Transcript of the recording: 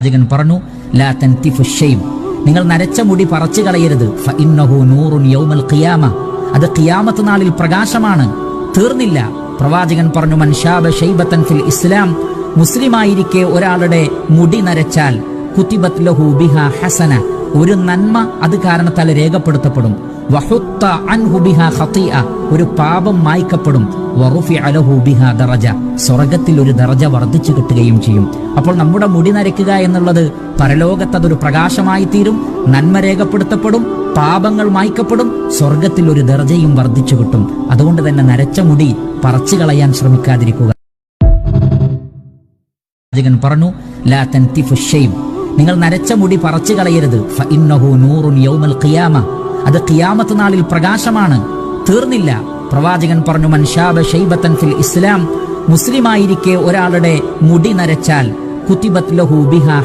പ്രവാചകൻ പറഞ്ഞു, ലാ തൻതിഫു ശൈബ്, നിങ്ങൾ നരച്ച മുടി പറിച്ചു കളയരുത്. ഫഇന്നഹു നൂറുൻ യൗമൽ ഖിയാമ, അത് ഖിയാമത്ത് നാളിൽ പ്രകാശമാണ്. തീർന്നില്ല. പ്രവാചകൻ പറഞ്ഞു, മൻ ശാബ ശൈബതൻ ഫിൽ ഇസ്ലാം, മുസ്ലിമായിരിക്കെ ഒരാളുടെ മുടി നരച്ചാൽ കുതിബത് ലഹു ബിഹാ ഹസന, ഒരു നന്മ അത് കാരണത്താൽ രേഖപ്പെടുത്തപ്പെടും. വഹുത്ത അൻഹു ബിഹാ ഖതിഅ, ഒരു പാപം മായ്ക്കപ്പെടും. വറുഫിഅ ലഹു ബിഹാ ദറജ, സ്വർഗ്ഗത്തിൽ ഒരു ദറജ വർദ്ധിച്ചു കിട്ടുകയും ചെയ്യും. അപ്പോൾ നമ്മുടെ മുടി നരയ്ക്കുക എന്നുള്ളത് പരലോകത്ത് അതൊരു പ്രകാശമായി തീരും, നന്മ രേഖപ്പെടുത്തപ്പെടും, പാപങ്ങൾ മായ്ക്കപ്പെടും, സ്വർഗ്ഗത്തിൽ ഒരു ദറജയും വർദ്ധിച്ചു കിട്ടും. അതുകൊണ്ട് തന്നെ നരച്ച മുടി പറിച്ചു കളയാൻ ശ്രമിക്കാതിരിക്കുക. പ്രവാചകൻ പറഞ്ഞു, ലാ തൻതിഫു ശൈബ്, നിങ്ങൾ നരച്ച മുടി പറിച്ചു കളയരുത്. ഫഇന്നഹു നൂറുൻ യൗമൽ ഖിയാമ, അത് ഖിയാമത്ത് നാളിൽ പ്രകാശമാണ്. തീർന്നില്ല. പ്രവാചകൻ പറഞ്ഞു, മൻ ശാബ ശൈബതൻ ഫിൽ ഇസ്ലാം, മുസ്ലിമായിരിക്കെ ഒരാളുടെ മുടി നരച്ചാൽ കുതിബത് ലഹു ബിഹാ